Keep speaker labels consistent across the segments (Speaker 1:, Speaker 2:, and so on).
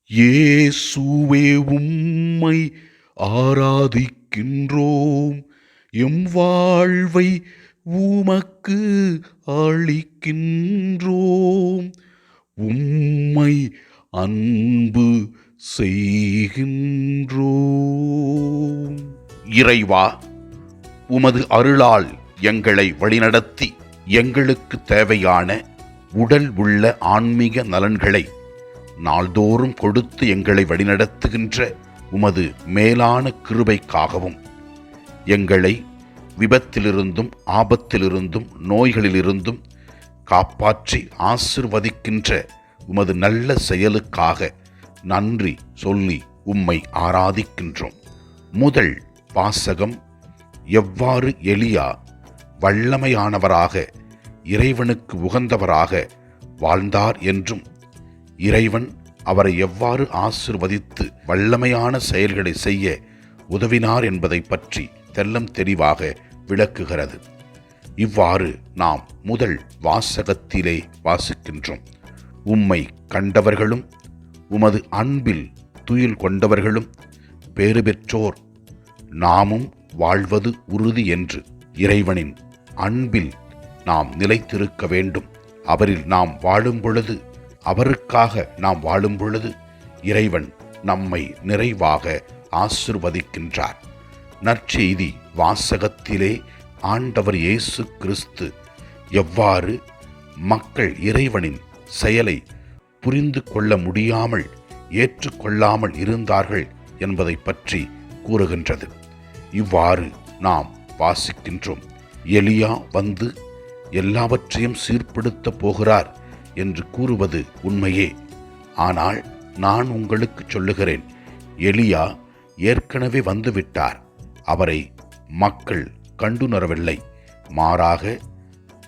Speaker 1: இயேசுவே உம்மை ஆராதிக்கின்றோம், எம் வாழ்வை உமக்கு அளிக்கின்றோம், உம்மை அன்பு செய்கின்றோம். இறைவா, உமது அருளால் எங்களை வழிநடத்தி எங்களுக்கு தேவையான உடல் உள்ள ஆன்மீக நலன்களை நாள்தோறும் கொடுத்து எங்களை வழிநடத்துகின்ற உமது மேலான கிருபைக்காகவும், எங்களை விபத்திலிருந்தும் ஆபத்திலிருந்தும் நோய்களிலிருந்தும் காப்பாற்றி ஆசிர்வதிக்கின்ற உமது நல்ல செயலுக்காக நன்றி சொல்லி உம்மை ஆராதிக்கின்றோம். முதல் வாசகம், எவ்வாறு எலியா வல்லமையானவராக இறைவனுக்கு உகந்தவராக வாழ்ந்தார் என்றும், இறைவன் அவரை எவ்வாறு ஆசிர்வதித்து வல்லமையான செயல்களை செய்ய உதவினார் என்பதை பற்றி தெல்லம் தெளிவாக விளக்குகிறது. இவ்வாறு நாம் முதல் வாசகத்திலே வாசிக்கின்றோம். உம்மை கண்டவர்களும் உமது அன்பில் துயில் கொண்டவர்களும் பேறு பெற்றோர், நாமும் வாழ்வது உறுதி என்று. இறைவனின் அன்பில் நாம் நிலைத்திருக்க வேண்டும். அவரில் நாம் வாழும் பொழுது, அவருக்காக நாம் வாழும் பொழுது இறைவன் நம்மை நிறைவாக ஆசிர்வதிக்கின்றார். நற்செய்தி வாசகத்திலே ஆண்டவர் இயேசு கிறிஸ்து எவ்வாறு மக்கள் இறைவனின் செயலை புரிந்து கொள்ள முடியாமல் ஏற்றுக்கொள்ளாமல் இருந்தார்கள் என்பதை பற்றி கூறுகின்றது. இவ்வாறு நாம் வாசிக்கின்றோம். எலியா வந்து எல்லாவற்றையும் சீர்படுத்த போகிறார் என்று கூறுவது உண்மையே. ஆனால் நான் உங்களுக்கு சொல்லுகிறேன், எலியா ஏற்கனவே வந்துவிட்டார். அவரை மக்கள் கண்டுணரவில்லை. மாறாக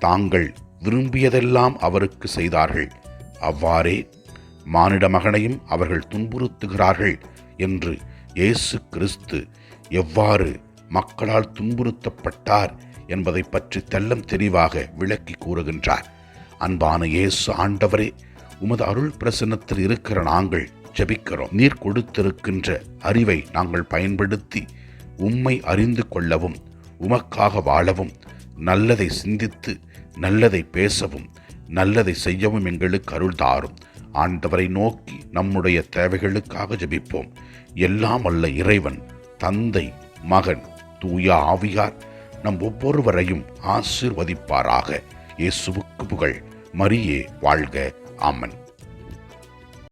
Speaker 1: தாங்கள் விரும்பியதெல்லாம் அவருக்கு செய்தார்கள். அவ்வாறே மானிட மகனையும் அவர்கள் துன்புறுத்துகிறார்கள் என்று இயேசு கிறிஸ்து எவ்வாறு மக்களால் துன்புறுத்தப்பட்டார் என்பதை பற்றி தெல்லம் தெளிவாக விளக்கி கூறுகின்றார். அன்பான இயேசு ஆண்டவரே, உமது அருள் பிரசன்னத்தில் இருக்கிற நாங்கள் ஜெபிக்கிறோம். நீர் கொடுத்திருக்கின்ற அறிவை நாங்கள் பயன்படுத்தி உம்மை அறிந்து கொள்ளவும், உமக்காக வாழவும், நல்லதை சிந்தித்து நல்லதை பேசவும், நல்லதை செய்யவும் எங்களுக்கு அருள் தாரும். ஆண்டவரை நோக்கி நம்முடைய தேவைகளுக்காக ஜெபிப்போம். எல்லாம் வல்ல இறைவன், தந்தை, மகன், தூய ஆவியார் நம் ஒவ்வொருவரையும் ஆசீர்வதிப்பாராக. இயேசுவுக்கு புகழ். மரியே வாழ்க. ஆமென்.